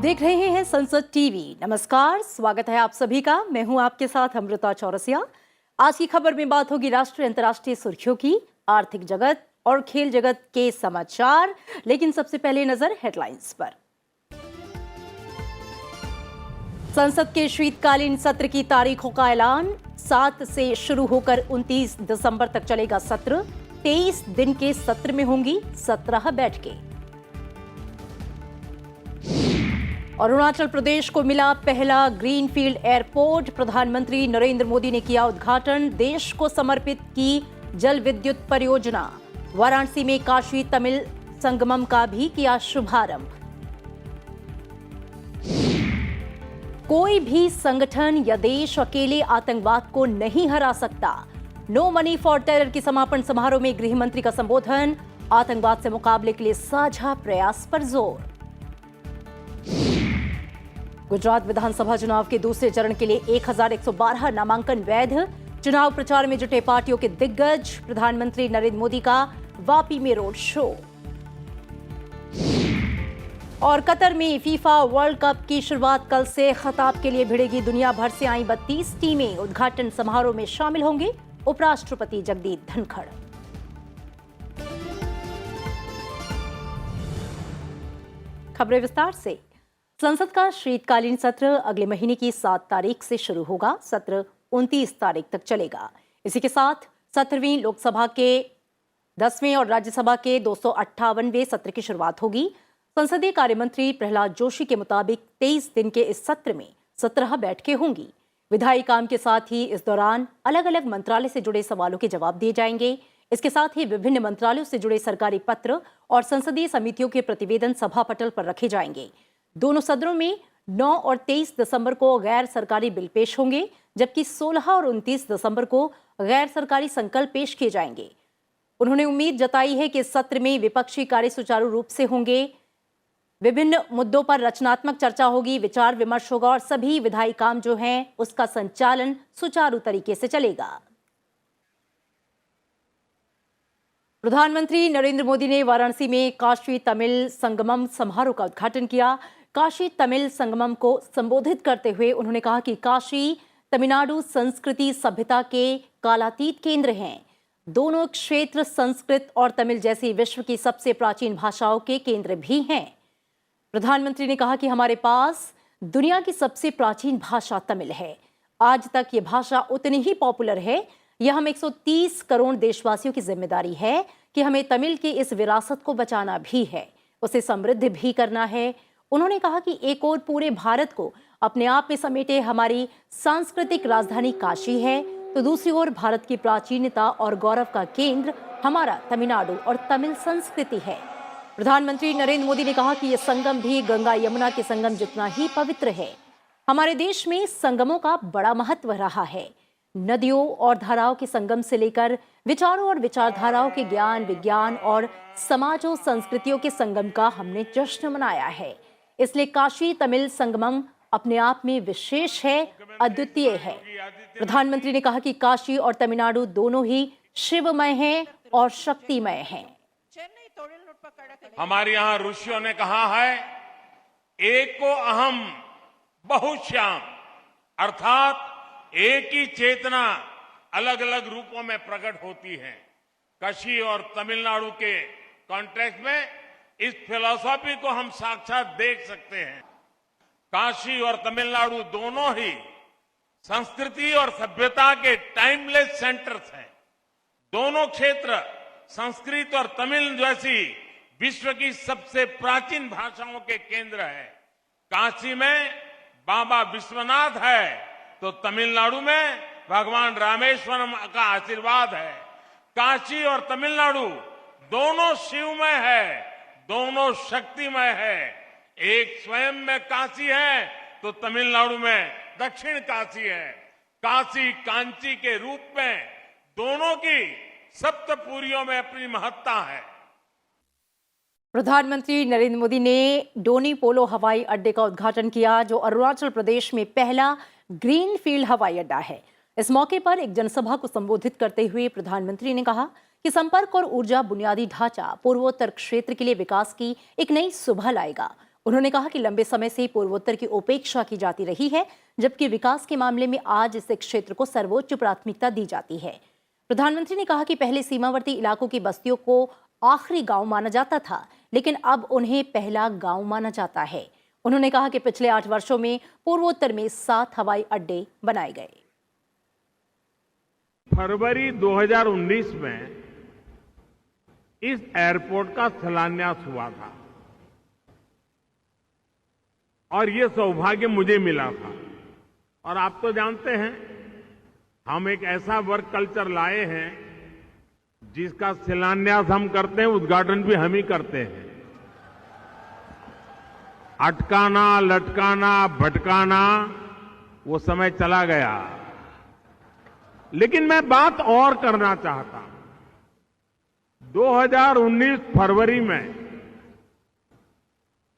देख रहे हैं संसद टीवी। नमस्कार, स्वागत है आप सभी का। मैं हूं आपके साथ अमृता चौरसिया। आज की खबर में बात होगी राष्ट्रीय अंतर्राष्ट्रीय सुर्खियों की, आर्थिक जगत और खेल जगत के समाचार। लेकिन सबसे पहले नजर हेडलाइंस पर। संसद के शीतकालीन सत्र की तारीखों का ऐलान। 7 से शुरू होकर 29 दिसंबर तक चलेगा सत्र। 23 दिन के सत्र में होंगी 17 बैठकें। अरुणाचल प्रदेश को मिला पहला ग्रीनफील्ड एयरपोर्ट। प्रधानमंत्री नरेंद्र मोदी ने किया उद्घाटन। देश को समर्पित की जल विद्युत परियोजना। वाराणसी में काशी तमिल संगमम का भी किया शुभारंभ। कोई भी संगठन या देश अकेले आतंकवाद को नहीं हरा सकता। नो मनी फॉर टेरर की समापन समारोह में गृह मंत्री का संबोधन। आतंकवाद से मुकाबले के लिए साझा प्रयास पर जोर। गुजरात विधानसभा चुनाव के दूसरे चरण के लिए 1112 नामांकन वैध। चुनाव प्रचार में जुटे पार्टियों के दिग्गज। प्रधानमंत्री नरेंद्र मोदी का वापी में रोड शो। और कतर में फीफा वर्ल्ड कप की शुरुआत कल से। खिताब के लिए भिड़ेगी दुनिया भर से आई 32 टीमें। उद्घाटन समारोह में शामिल होंगे उपराष्ट्रपति जगदीप धनखड़। खबरें विस्तार से। संसद का शीतकालीन सत्र अगले महीने की 7 तारीख से शुरू होगा। सत्र 29 तारीख तक चलेगा। इसी के साथ 17वीं लोकसभा के 10वें और राज्यसभा के 258वें सत्र की शुरुआत होगी। संसदीय कार्य मंत्री प्रहलाद जोशी के मुताबिक 23 दिन के इस सत्र में 17 बैठकें होंगी। विधायी काम के साथ ही इस दौरान अलग अलग मंत्रालय से जुड़े सवालों के जवाब दिए जाएंगे। इसके साथ ही विभिन्न मंत्रालयों से जुड़े सरकारी पत्र और संसदीय समितियों के प्रतिवेदन सभा पटल पर रखे जाएंगे। दोनों सदनों में 9 और 23 दिसंबर को गैर सरकारी बिल पेश होंगे, जबकि 16 और 29 दिसंबर को गैर सरकारी संकल्प पेश किए जाएंगे। उन्होंने उम्मीद जताई है कि इस सत्र में विपक्षी कार्य सुचारू रूप से होंगे। विभिन्न मुद्दों पर रचनात्मक चर्चा होगी, विचार विमर्श होगा और सभी विधायी काम जो हैं उसका संचालन सुचारू तरीके से चलेगा। प्रधानमंत्री नरेंद्र मोदी ने वाराणसी में काशी तमिल संगमम समारोह का उद्घाटन किया। काशी तमिल संगमम को संबोधित करते हुए उन्होंने कहा कि काशी तमिलनाडु संस्कृति सभ्यता के कालातीत केंद्र हैं। दोनों क्षेत्र संस्कृत और तमिल जैसी विश्व की सबसे प्राचीन भाषाओं के केंद्र भी हैं। प्रधानमंत्री ने कहा कि हमारे पास दुनिया की सबसे प्राचीन भाषा तमिल है। आज तक ये भाषा उतनी ही पॉपुलर है। यह हम 130 करोड़ देशवासियों की जिम्मेदारी है कि हमें तमिल की इस विरासत को बचाना भी है, उसे समृद्ध भी करना है। उन्होंने कहा कि एक ओर पूरे भारत को अपने आप में समेटे हमारी सांस्कृतिक राजधानी काशी है, तो दूसरी ओर भारत की प्राचीनता और गौरव का केंद्र हमारा तमिलनाडु और तमिल संस्कृति है। प्रधानमंत्री नरेंद्र मोदी ने कहा कि यह संगम भी गंगा यमुना के संगम जितना ही पवित्र है। हमारे देश में संगमों का बड़ा महत्व रहा है। नदियों और धाराओं के संगम से लेकर विचारों और विचारधाराओं के ज्ञान, विज्ञान और समाजों संस्कृतियों के संगम का हमने जश्न मनाया है। इसलिए काशी तमिल संगमम अपने आप में विशेष है, अद्वितीय है। प्रधानमंत्री ने कहा कि काशी और तमिलनाडु दोनों ही शिवमय हैं और शक्तिमय हैं। हमारे यहाँ ऋषियों ने कहा है, एको अहम बहुश्याम, अर्थात एक ही चेतना अलग अलग रूपों में प्रकट होती है। काशी और तमिलनाडु के कॉन्टेक्स्ट में इस फिलॉसफी को हम साक्षात देख सकते हैं। काशी और तमिलनाडु दोनों ही संस्कृति और सभ्यता के टाइमलेस सेंटर्स हैं। दोनों क्षेत्र संस्कृत और तमिल जैसी विश्व की सबसे प्राचीन भाषाओं के केंद्र हैं। काशी में बाबा विश्वनाथ है, तो तमिलनाडु में भगवान रामेश्वरम का आशीर्वाद है। काशी और तमिलनाडु दोनों शिवमय है, दोनों शक्तिमय है। एक स्वयं में काशी है, तो तमिलनाडु में दक्षिण काशी है। काशी कांची के रूप में दोनों की सप्तपुरियों में अपनी महत्ता है। प्रधानमंत्री नरेंद्र मोदी ने डोनी पोलो हवाई अड्डे का उद्घाटन किया, जो अरुणाचल प्रदेश में पहला ग्रीनफील्ड हवाई अड्डा है। इस मौके पर एक जनसभा को संबोधित करते हुए प्रधानमंत्री ने कहा कि संपर्क और ऊर्जा बुनियादी ढांचा पूर्वोत्तर क्षेत्र के लिए विकास की एक नई सुबह लाएगा। उन्होंने कहा कि लंबे समय से पूर्वोत्तर की उपेक्षा की जाती रही है, जबकि विकास के मामले में आज इस क्षेत्र को सर्वोच्च प्राथमिकता दी जाती है। प्रधानमंत्री ने कहा कि पहले सीमावर्ती इलाकों की बस्तियों को आखिरी गांव माना जाता था, लेकिन अब उन्हें पहला गांव माना जाता है। उन्होंने कहा कि पिछले 8 वर्षों में पूर्वोत्तर में 7 हवाई अड्डे बनाए गए। फरवरी 2019 में इस एयरपोर्ट का शिलान्यास हुआ था और ये सौभाग्य मुझे मिला था। और आप तो जानते हैं, हम एक ऐसा वर्क कल्चर लाए हैं जिसका शिलान्यास हम करते हैं, उद्घाटन भी हम ही करते हैं। अटकाना, लटकाना, भटकाना वो समय चला गया। लेकिन मैं बात और करना चाहता हूं। 2019 फरवरी में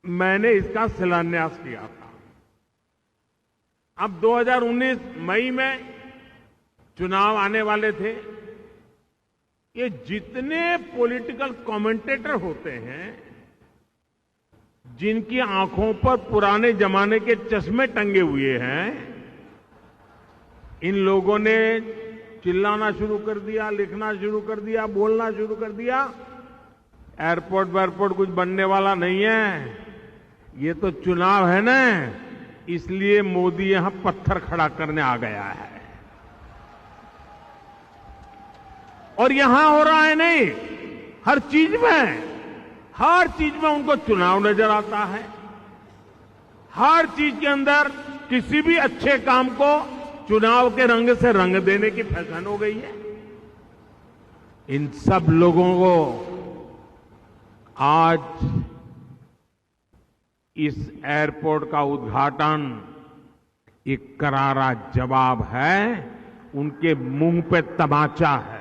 मैंने इसका शिलान्यास किया था। अब 2019 मई में चुनाव आने वाले थे। ये जितने पॉलिटिकल कमेंटेटर होते हैं, जिनकी आंखों पर पुराने जमाने के चश्मे टंगे हुए हैं, इन लोगों ने चिल्लाना शुरू कर दिया, लिखना शुरू कर दिया, बोलना शुरू कर दिया, एयरपोर्ट वेयरपोर्ट कुछ बनने वाला नहीं है, ये तो चुनाव है ना, इसलिए मोदी यहां पत्थर खड़ा करने आ गया है। और यहां हो रहा है नहीं, हर चीज में उनको चुनाव नजर आता है। हर चीज के अंदर किसी भी अच्छे काम को चुनाव के रंग से रंग देने की फैशन हो गई है। इन सब लोगों को आज इस एयरपोर्ट का उद्घाटन एक करारा जवाब है, उनके मुंह पे तमाचा है।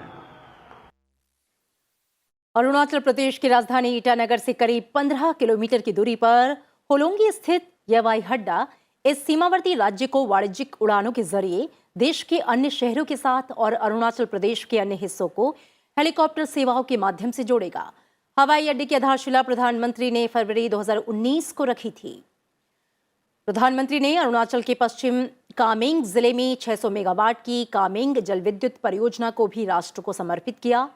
अरुणाचल प्रदेश की राजधानी ईटानगर से करीब 15 किलोमीटर की दूरी पर होलोंगी स्थित यह हवाई अड्डा इस सीमावर्ती राज्य को वाणिज्यिक उड़ानों के जरिए देश के अन्य शहरों के साथ और अरुणाचल प्रदेश के अन्य हिस्सों को हेलीकॉप्टर सेवाओं के माध्यम से जोड़ेगा। हवाई अड्डे की आधारशिला प्रधानमंत्री ने फरवरी 2019 को रखी थी। प्रधानमंत्री ने अरुणाचल के पश्चिम कामेंग जिले में 600 मेगावाट की कामेंग जलविद्युत परियोजना को भी राष्ट्र को समर्पित किया।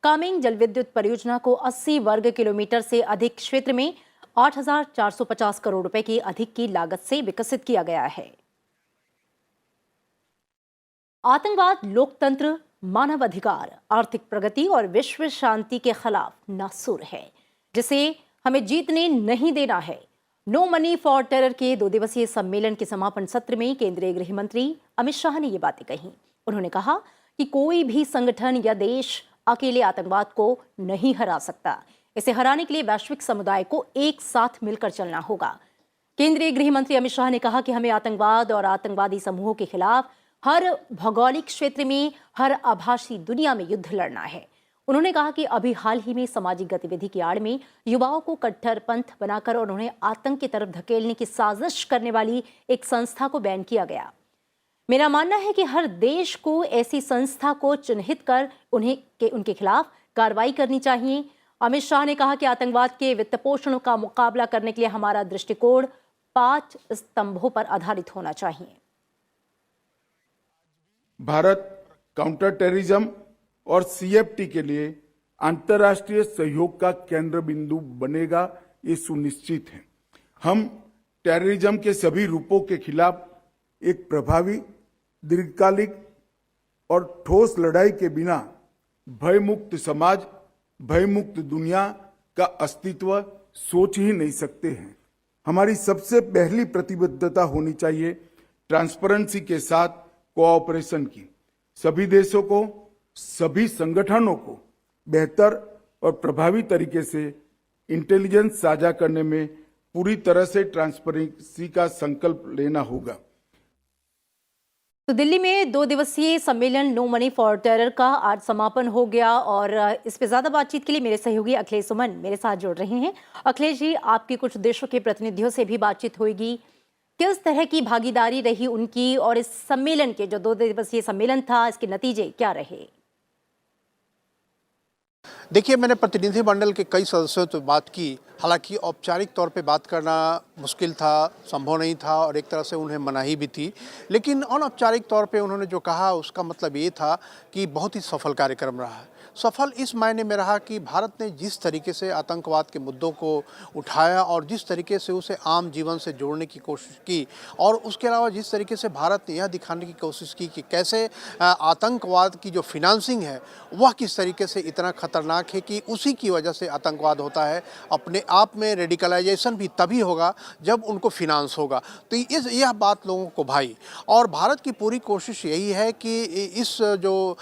कामेंग जलविद्युत परियोजना को 80 वर्ग किलोमीटर से अधिक क्षेत्र में 8,450 करोड़ रुपए की अधिक की लागत से विकसित किया गया है। आतंकवाद, लोकतंत्र, मानवाधिकार, आर्थिक प्रगति और विश्व शांति के खिलाफ नासूर है, जिसे हमें जीतने नहीं देना है। नो मनी फॉर टेरर के 2 दिवसीय सम्मेलन के समापन सत्र में केंद्रीय गृह मंत्री अमित शाह ने ये बातें कही। उन्होंने कहा कि कोई भी संगठन या देश अकेले आतंकवाद को नहीं हरा सकता। इसे हराने के लिए वैश्विक समुदाय को एक साथ मिलकर चलना होगा। केंद्रीय गृह मंत्री अमित शाह ने कहा कि हमें आतंकवाद और आतंकवादी समूहों के खिलाफ हर भौगोलिक क्षेत्र में, हर आभासी दुनिया में युद्ध लड़ना है। उन्होंने कहा कि अभी हाल ही में सामाजिक गतिविधि की आड़ में युवाओं को कट्टरपंथ बनाकर और उन्हें आतंक की तरफ धकेलने की साजिश करने वाली एक संस्था को बैन किया गया। मेरा मानना है कि हर देश को ऐसी संस्था को चिन्हित कर उनके खिलाफ कार्रवाई करनी चाहिए। अमित शाह ने कहा कि आतंकवाद के वित्तपोषण का मुकाबला करने के लिए हमारा दृष्टिकोण 5 स्तंभों पर आधारित होना चाहिए। भारत काउंटर टेररिज्म और सीएफटी के लिए अंतर्राष्ट्रीय सहयोग का केंद्र बिंदु बनेगा, ये सुनिश्चित है। हम टेररिज्म के सभी रूपों के खिलाफ एक प्रभावी, दीर्घकालिक और ठोस लड़ाई के बिना भयमुक्त समाज, भयमुक्त दुनिया का अस्तित्व सोच ही नहीं सकते हैं। हमारी सबसे पहली प्रतिबद्धता होनी चाहिए ट्रांसपेरेंसी के साथ कोऑपरेशन की। सभी देशों को, सभी संगठनों को बेहतर और प्रभावी तरीके से इंटेलिजेंस साझा करने में पूरी तरह से ट्रांसपेरेंसी का संकल्प लेना होगा। तो दिल्ली में 2 दिवसीय सम्मेलन नो मनी फॉर टेरर का आज समापन हो गया और इस पे ज्यादा बातचीत के लिए मेरे सहयोगी अखिलेश सुमन मेरे साथ जुड़ रहे हैं। अखिलेश जी, आपकी कुछ देशों के प्रतिनिधियों से भी बातचीत होगी, किस तरह की भागीदारी रही उनकी और इस सम्मेलन के जो 2 दिवसीय सम्मेलन था, इसके नतीजे क्या रहे? देखिए, मैंने प्रतिनिधिमंडल के कई सदस्यों से बात की। हालांकि औपचारिक तौर पे बात करना मुश्किल था, संभव नहीं था और एक तरह से उन्हें मनाही भी थी। लेकिन अनौपचारिक तौर पे उन्होंने जो कहा उसका मतलब ये था कि बहुत ही सफल कार्यक्रम रहा है। सफल इस मायने में रहा कि भारत ने जिस तरीके से आतंकवाद के मुद्दों को उठाया और जिस तरीके से उसे आम जीवन से जोड़ने की कोशिश की, और उसके अलावा जिस तरीके से भारत ने यह दिखाने की कोशिश की कि कैसे आतंकवाद की जो फिनांसिंग है वह किस तरीके से इतना खतरनाक है कि उसी की वजह से आतंकवाद होता है। अपने आप में रेडिकलाइजेशन भी तभी होगा जब उनको फिनांस होगा। तो यह बात लोगों को भाई, और भारत की पूरी कोशिश यही है कि इस जो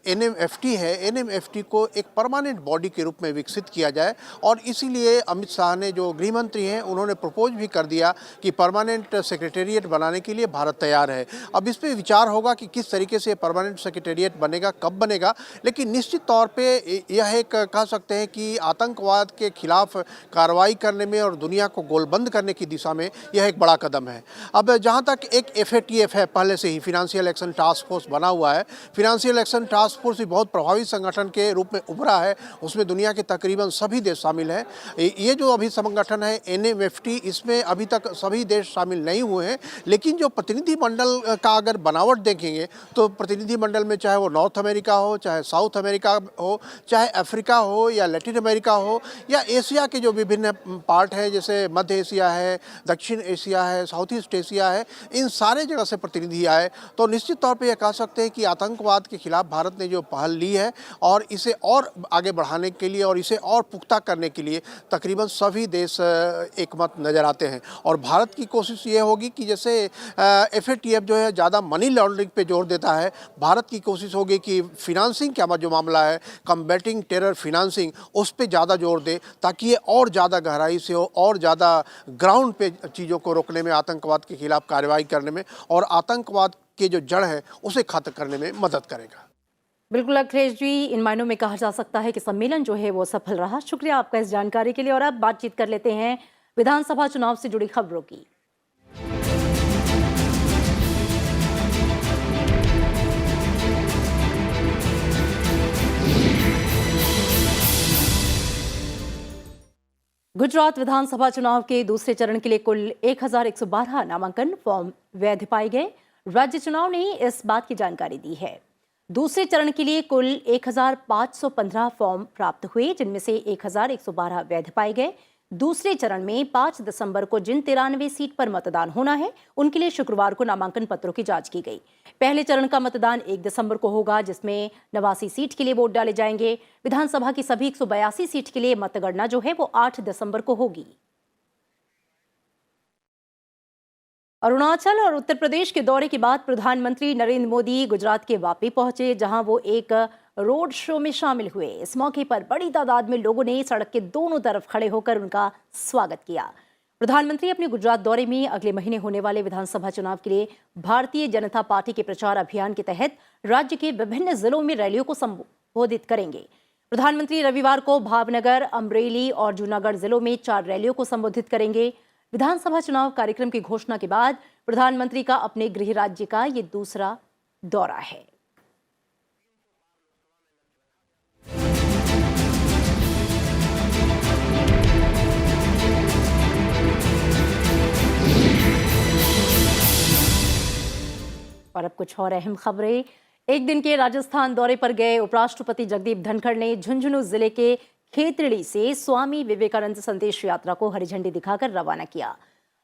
NMFT है, NMFT को एक परमानेंट बॉडी के रूप में विकसित किया जाए। और इसीलिए अमित शाह ने, जो गृह मंत्री हैं, उन्होंने प्रपोज भी कर दिया कि परमानेंट सेक्रेटेरिएट बनाने के लिए भारत तैयार है। अब इस पे विचार होगा कि किस तरीके से परमानेंट सेक्रेटेरिएट बनेगा, कब बनेगा, लेकिन निश्चित तौर पे यह एक कह सकते हैं कि आतंकवाद के खिलाफ कार्रवाई करने में और दुनिया को गोलबंद करने की दिशा में यह एक बड़ा कदम है। अब जहाँ तक एक FATF है, पहले से ही फिनेंशियल एक्शन टास्क फोर्स बना हुआ है। फिनेंशियल एक्शन टास्क फोर्स भी बहुत प्रभावी संगठन के रूप में उभरा है, उसमें दुनिया के तकरीबन सभी देश शामिल हैं। ये जो अभी संगठन है NMFT, इसमें अभी तक सभी देश शामिल नहीं हुए हैं। लेकिन जो प्रतिनिधिमंडल का अगर बनावट देखेंगे तो प्रतिनिधिमंडल में चाहे वो नॉर्थ अमेरिका हो, चाहे साउथ अमेरिका हो, चाहे अफ्रीका हो या लैटिन अमेरिका हो, या एशिया के जो विभिन्न पार्ट है, जैसे मध्य एशिया है, दक्षिण एशिया है, साउथ ईस्ट एशिया है, इन सारे जगह से प्रतिनिधि आए, तो निश्चित तौर पे ये कह सकते हैं कि आतंकवाद के खिलाफ भारत ने जो पहल ली है और इसे और आगे बढ़ाने के लिए और इसे और पुख्ता करने के लिए तकरीबन सभी देश एकमत नज़र आते हैं। और भारत की कोशिश ये होगी कि जैसे FATF जो है ज़्यादा मनी लॉन्ड्रिंग पे जोर देता है, भारत की कोशिश होगी कि फिनांसिंग का जो मामला है, कम्बैटिंग टेरर फिनांसिंग, उस पर ज़्यादा जोर दे, ताकि ये और ज़्यादा गहराई से हो और ज़्यादा ग्राउंड पे चीज़ों को रोकने में, आतंकवाद के खिलाफ कार्रवाई करने में और आतंकवाद के जो जड़ है उसे खत्म करने में मदद करेगा। बिल्कुल अखिलेश जी, इन मायनों में कहा जा सकता है कि सम्मेलन जो है वो सफल रहा। शुक्रिया आपका इस जानकारी के लिए। और अब बातचीत कर लेते हैं विधानसभा चुनाव से जुड़ी खबरों की। गुजरात विधानसभा चुनाव के दूसरे चरण के लिए कुल 1112 नामांकन फॉर्म वैध पाए गए। राज्य चुनाव ने इस बात की जानकारी दी है। दूसरे चरण के लिए कुल 1515 फॉर्म प्राप्त हुए, जिनमें से 1112 वैध पाए गए। दूसरे चरण में 5 दिसंबर को जिन 93 सीट पर मतदान होना है, उनके लिए शुक्रवार को नामांकन पत्रों की जांच की गई। पहले चरण का मतदान 1 दिसंबर को होगा, जिसमें 89 सीट के लिए वोट डाले जाएंगे। विधानसभा की सभी 182 सीट के लिए मतगणना जो है वो 8 दिसंबर को होगी। अरुणाचल और उत्तर प्रदेश के दौरे के बाद प्रधानमंत्री नरेंद्र मोदी गुजरात के वापी पहुंचे, जहां वो एक रोड शो में शामिल हुए। इस मौके पर बड़ी तादाद में लोगों ने सड़क के दोनों तरफ खड़े होकर उनका स्वागत किया। प्रधानमंत्री अपने गुजरात दौरे में अगले महीने होने वाले विधानसभा चुनाव के लिए भारतीय जनता पार्टी के प्रचार अभियान के तहत राज्य के विभिन्न जिलों में रैलियों को संबोधित करेंगे। प्रधानमंत्री रविवार को भावनगर, अमरेली और जूनागढ़ जिलों में 4 रैलियों को संबोधित करेंगे। विधानसभा चुनाव कार्यक्रम की घोषणा के बाद प्रधानमंत्री का अपने गृह राज्य का ये दूसरा दौरा है। और अब कुछ और अहम खबरें। एक दिन के राजस्थान दौरे पर गए उपराष्ट्रपति जगदीप धनखड़ ने झुंझुनू जिले के खेतड़ी से स्वामी विवेकानंद संदेश यात्रा को हरी झंडी दिखाकर रवाना किया।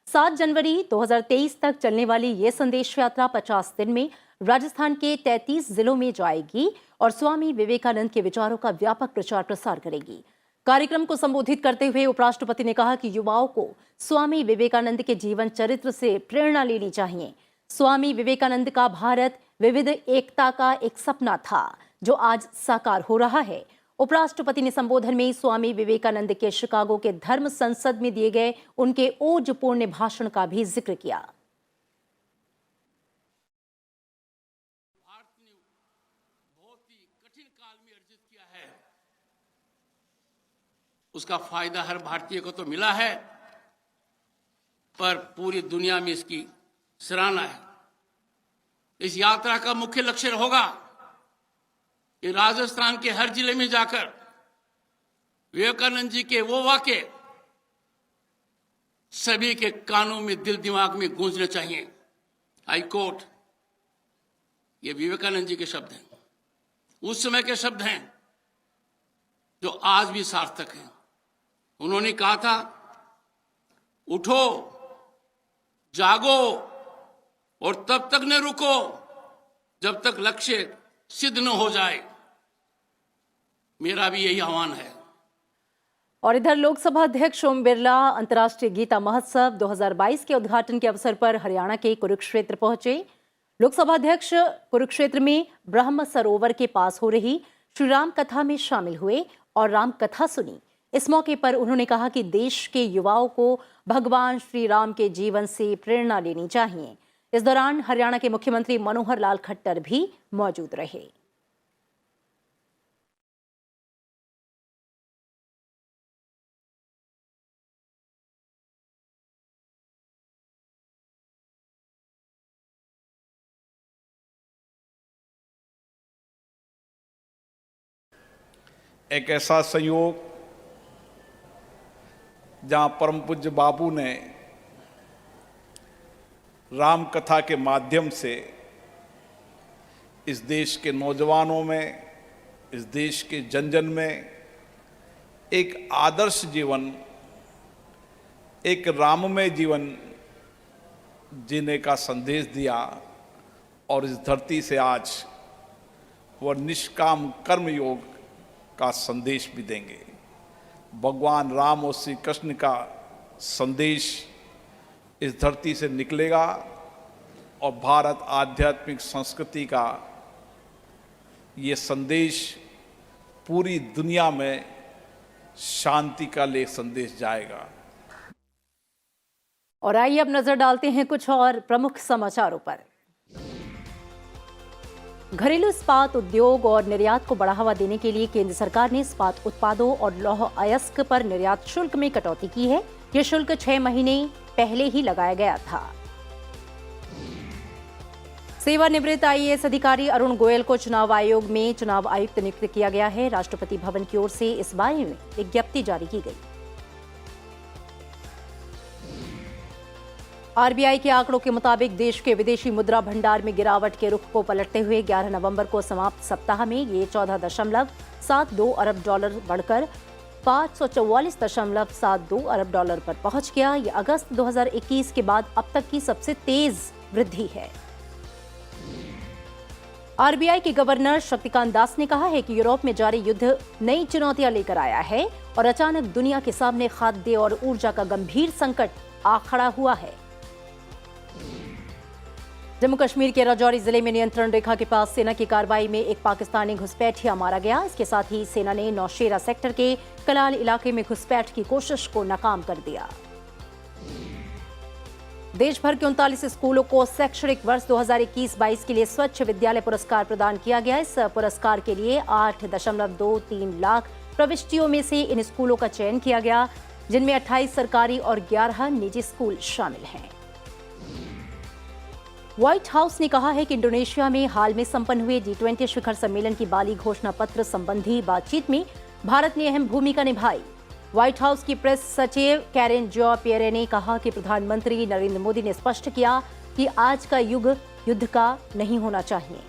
7 जनवरी 2023 तक चलने वाली ये संदेश यात्रा 50 दिन में राजस्थान के 33 जिलों में जाएगी और स्वामी विवेकानंद के विचारों का व्यापक प्रचार प्रसार करेगी। कार्यक्रम को संबोधित करते हुए उपराष्ट्रपति ने कहा कि युवाओं को स्वामी विवेकानंद के जीवन चरित्र से प्रेरणा लेनी चाहिए। स्वामी विवेकानंद का भारत विविध एकता का एक सपना था, जो आज साकार हो रहा है। उपराष्ट्रपति ने संबोधन में स्वामी विवेकानंद के शिकागो के धर्म संसद में दिए गए उनके ओजपूर्ण भाषण का भी जिक्र किया। भारत ने बहुत ही कठिन काल में अर्जित किया है, उसका फायदा हर भारतीय को तो मिला है, पर पूरी दुनिया में इसकी सराहना है। इस यात्रा का मुख्य लक्ष्य होगा कि राजस्थान के हर जिले में जाकर विवेकानंद जी के वो वाक्य सभी के कानों में, दिल दिमाग में गूंजने चाहिए। आई कोट, ये विवेकानंद जी के शब्द हैं, उस समय के शब्द हैं जो आज भी सार्थक हैं। उन्होंने कहा था, उठो, जागो और तब तक न रुको जब तक लक्ष्य सिद्ध न हो जाए। मेरा भी यही आह्वान है। और इधर लोकसभा अध्यक्ष ओम बिरला अंतर्राष्ट्रीय गीता महोत्सव 2022 के उद्घाटन के अवसर पर हरियाणा के कुरुक्षेत्र पहुंचे। लोकसभा अध्यक्ष कुरुक्षेत्र में ब्रह्म सरोवर के पास हो रही श्री राम कथा में शामिल हुए और राम कथा सुनी। इस मौके पर उन्होंने कहा कि देश के युवाओं को भगवान श्री राम के जीवन से प्रेरणा लेनी चाहिए। इस दौरान हरियाणा के मुख्यमंत्री मनोहर लाल खट्टर भी मौजूद रहे। एक ऐसा संयोग जहां परम पूज्य बापू ने राम कथा के माध्यम से इस देश के नौजवानों में, इस देश के जन जन में एक आदर्श जीवन, एक राममय जीवन जीने का संदेश दिया और इस धरती से आज वह निष्काम कर्म योग का संदेश भी देंगे। भगवान राम और श्री कृष्ण का संदेश इस धरती से निकलेगा और भारत आध्यात्मिक संस्कृति का ये संदेश पूरी दुनिया में शांति का ले संदेश जाएगा। और आइए अब नजर डालते हैं कुछ और प्रमुख समाचारों पर। घरेलू इस्पात उद्योग और निर्यात को बढ़ावा देने के लिए केंद्र सरकार ने इस्पात उत्पादों और लौह अयस्क पर निर्यात शुल्क में कटौती की है। यह शुल्क 6 महीने पहले ही लगाया गया था। सेवानिवृत्त आईएएस अधिकारी अरुण गोयल को चुनाव आयोग में चुनाव आयुक्त नियुक्त किया गया है। राष्ट्रपति भवन की ओर से इस बारे में विज्ञप्ति जारी की गई। आरबीआई के आंकड़ों के मुताबिक देश के विदेशी मुद्रा भंडार में गिरावट के रुख को पलटते हुए 11 नवंबर को समाप्त सप्ताह में ये 14.72 अरब डॉलर बढ़कर 544.72 अरब डॉलर पर पहुंच गया। ये अगस्त 2021 के बाद अब तक की सबसे तेज वृद्धि है। आरबीआई के गवर्नर शक्तिकांत दास ने कहा है कि यूरोप में जारी युद्ध नई चुनौतियां लेकर आया है और अचानक दुनिया के सामने खाद्य और ऊर्जा का गंभीर संकट आ खड़ा हुआ है। जम्मू कश्मीर के राजौरी जिले में नियंत्रण रेखा के पास सेना की कार्रवाई में एक पाकिस्तानी घुसपैठिया मारा गया। इसके साथ ही सेना ने नौशेरा सेक्टर के कलाल इलाके में घुसपैठ की कोशिश को नाकाम कर दिया। देश भर के 39 स्कूलों को शैक्षणिक वर्ष 2021-22 के लिए स्वच्छ विद्यालय पुरस्कार प्रदान किया गया। इस पुरस्कार के लिए 8.23 लाख प्रविष्टियों में से इन स्कूलों का चयन किया गया, जिनमें 28 सरकारी और 11 निजी स्कूल शामिल हैं। व्हाइट हाउस ने कहा है कि इंडोनेशिया में हाल में संपन्न हुए G20 शिखर सम्मेलन की बाली घोषणा पत्र संबंधी बातचीत में भारत ने अहम भूमिका निभाई। व्हाइट हाउस की प्रेस सचिव कैरेन जॉ पियरे ने कहा कि प्रधानमंत्री नरेंद्र मोदी ने स्पष्ट किया कि आज का युग युद्ध का नहीं होना चाहिए।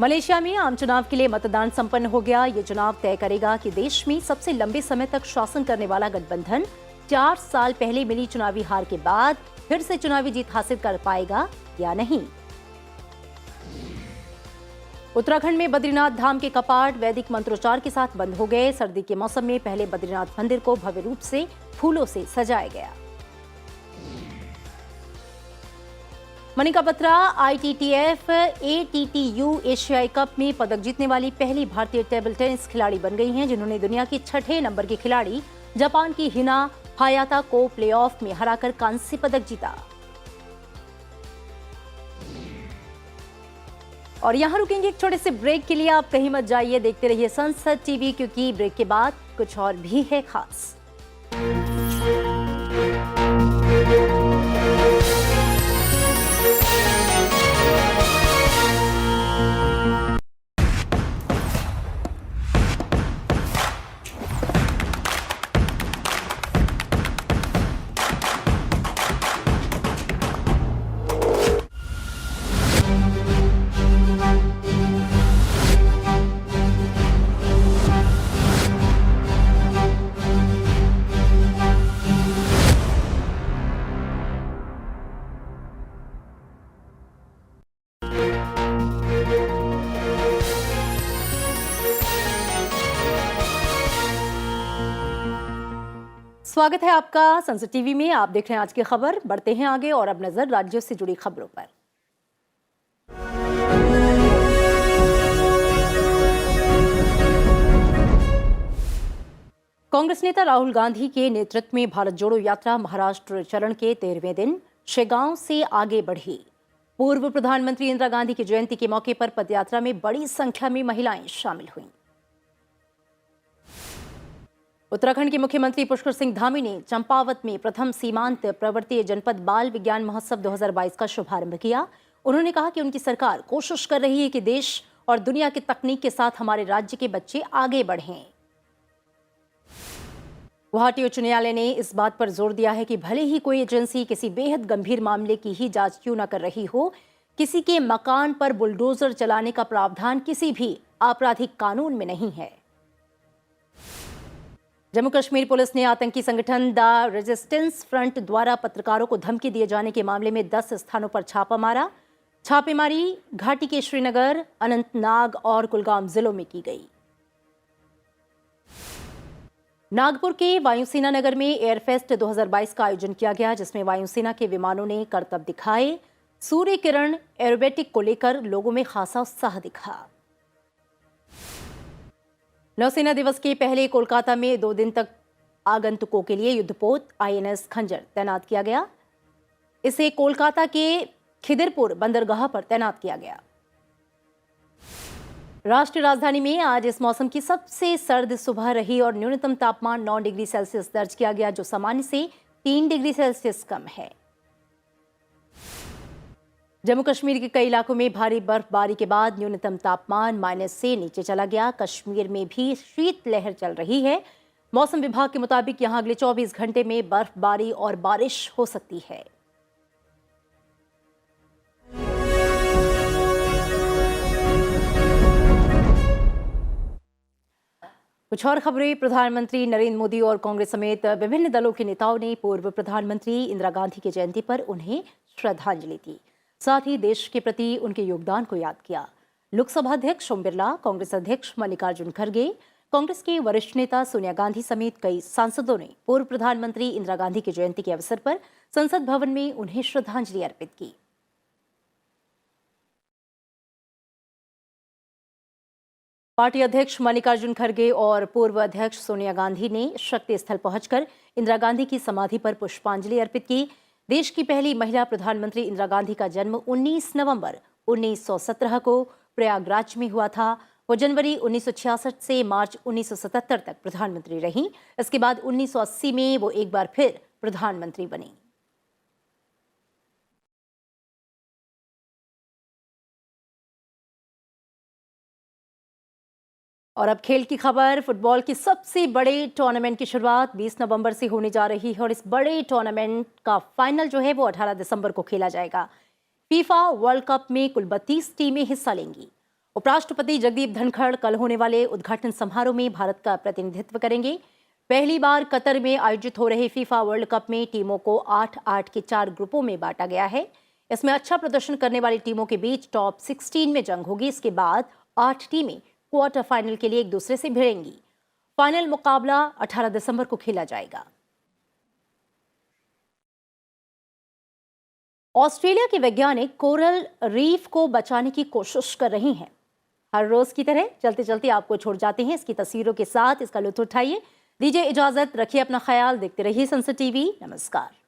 मलेशिया में आम चुनाव के लिए मतदान संपन्न हो गया। ये चुनाव तय करेगा कि देश में सबसे लंबे समय तक शासन करने वाला गठबंधन 4 साल पहले मिली चुनावी हार के बाद फिर से चुनावी जीत हासिल कर पाएगा या नहीं। उत्तराखंड में बद्रीनाथ धाम के कपाट वैदिक मंत्रोच्चार के साथ बंद हो गए। सर्दी के मौसम में पहले बद्रीनाथ मंदिर को भव्य रूप से फूलों से सजाया गया। मनिका बत्रा ITTF ATTU एशियाई कप में पदक जीतने वाली पहली भारतीय टेबल टेनिस खिलाड़ी बन गई हैं, जिन्होंने दुनिया की 6ठे नंबर की खिलाड़ी जापान की हिना हायाता को प्लेऑफ में हराकर कांस्य पदक जीता। और यहां रुकेंगे एक छोटे से ब्रेक के लिए। आप कहीं मत जाइए, देखते रहिए संसद टीवी, क्योंकि ब्रेक के बाद कुछ और भी है खास। स्वागत है आपका संसद टीवी में। आप देख रहे हैं आज की खबर। बढ़ते हैं आगे और अब नजर राज्यों से जुड़ी खबरों पर। कांग्रेस नेता राहुल गांधी के नेतृत्व में भारत जोड़ो यात्रा महाराष्ट्र चरण के 13वें दिन शेगांव से आगे बढ़ी। पूर्व प्रधानमंत्री इंदिरा गांधी की जयंती के मौके पर पदयात्रा में बड़ी संख्या में महिलाएं शामिल हुईं। उत्तराखंड के मुख्यमंत्री पुष्कर सिंह धामी ने चंपावत में प्रथम सीमांत प्रवर्तीय जनपद बाल विज्ञान महोत्सव 2022 का शुभारंभ किया। उन्होंने कहा कि उनकी सरकार कोशिश कर रही है कि देश और दुनिया की तकनीक के साथ हमारे राज्य के बच्चे आगे बढ़ें। गुवाहाटी उच्च न्यायालय ने इस बात पर जोर दिया है कि भले ही कोई एजेंसी किसी बेहद गंभीर मामले की ही जांच क्यों न कर रही हो, किसी के मकान पर बुलडोजर चलाने का प्रावधान किसी भी आपराधिक कानून में नहीं है। जम्मू कश्मीर पुलिस ने आतंकी संगठन द रेजिस्टेंस फ्रंट द्वारा पत्रकारों को धमकी दिए जाने के मामले में 10 स्थानों पर छापा मारा। छापेमारी घाटी के श्रीनगर, अनंतनाग और कुलगाम जिलों में की गई। नागपुर के वायुसेना नगर में एयरफेस्ट 2022 का आयोजन किया गया, जिसमें वायुसेना के विमानों ने करतब दिखाए। सूर्य किरण एरोबेटिक को लेकर लोगों में खासा उत्साह दिखा। नौसेना दिवस के पहले कोलकाता में 2 दिन तक आगंतुकों के लिए युद्धपोत INS खंजर तैनात किया गया। इसे कोलकाता के खिदिरपुर बंदरगाह पर तैनात किया गया। राष्ट्रीय राजधानी में आज इस मौसम की सबसे सर्द सुबह रही और न्यूनतम तापमान 9 डिग्री सेल्सियस दर्ज किया गया, जो सामान्य से 3 डिग्री सेल्सियस कम है। जम्मू कश्मीर के कई इलाकों में भारी बर्फबारी के बाद न्यूनतम तापमान माइनस से नीचे चला गया। कश्मीर में भी शीतलहर चल रही है। मौसम विभाग के मुताबिक यहां अगले 24 घंटे में बर्फबारी और बारिश हो सकती है। कुछ और खबरें। प्रधानमंत्री नरेंद्र मोदी और कांग्रेस समेत विभिन्न दलों के नेताओं ने पूर्व प्रधानमंत्री इंदिरा गांधी की जयंती पर उन्हें श्रद्धांजलि दी। साथ ही देश के प्रति उनके योगदान को याद किया। लोकसभा अध्यक्ष ओम बिरला, कांग्रेस अध्यक्ष मल्लिकार्जुन खड़गे, कांग्रेस के वरिष्ठ नेता सोनिया गांधी समेत कई सांसदों ने पूर्व प्रधानमंत्री इंदिरा गांधी की जयंती के अवसर पर संसद भवन में उन्हें श्रद्धांजलि अर्पित की। पार्टी अध्यक्ष मल्लिकार्जुन खड़गे और पूर्व अध्यक्ष सोनिया गांधी ने शक्ति स्थल पहुंचकर इंदिरा गांधी की समाधि पर पुष्पांजलि अर्पित की। देश की पहली महिला प्रधानमंत्री इंदिरा गांधी का जन्म 19 नवंबर 1917 को प्रयागराज में हुआ था। वो जनवरी 1966 से मार्च 1977 तक प्रधानमंत्री रहीं। इसके बाद 1980 में वो एक बार फिर प्रधानमंत्री बनी। और अब खेल की खबर। फुटबॉल की सबसे बड़े टूर्नामेंट की शुरुआत 20 नवंबर से होने जा रही है और इस बड़े टूर्नामेंट का फाइनल जो है वो 18 दिसंबर को खेला जाएगा। फीफा वर्ल्ड कप में कुल 32 टीमें हिस्सा लेंगी। उपराष्ट्रपति जगदीप धनखड़ कल होने वाले उद्घाटन समारोह में भारत का प्रतिनिधित्व करेंगे। पहली बार कतर में आयोजित हो रहे फीफा वर्ल्ड कप में टीमों को 8-8 के 4 ग्रुपों में बांटा गया है। इसमें अच्छा प्रदर्शन करने वाली टीमों के बीच टॉप 16 में जंग होगी। इसके बाद 8 टीमें क्वार्टर फाइनल के लिए एक दूसरे से भिड़ेंगी। फाइनल मुकाबला 18 दिसंबर को खेला जाएगा। ऑस्ट्रेलिया के वैज्ञानिक कोरल रीफ को बचाने की कोशिश कर रहे हैं। हर रोज की तरह चलते चलते आपको छोड़ जाते हैं इसकी तस्वीरों के साथ। इसका लुत्फ उठाइए। दीजिए इजाजत, रखिए अपना ख्याल, देखते रहिए संसद टीवी। नमस्कार।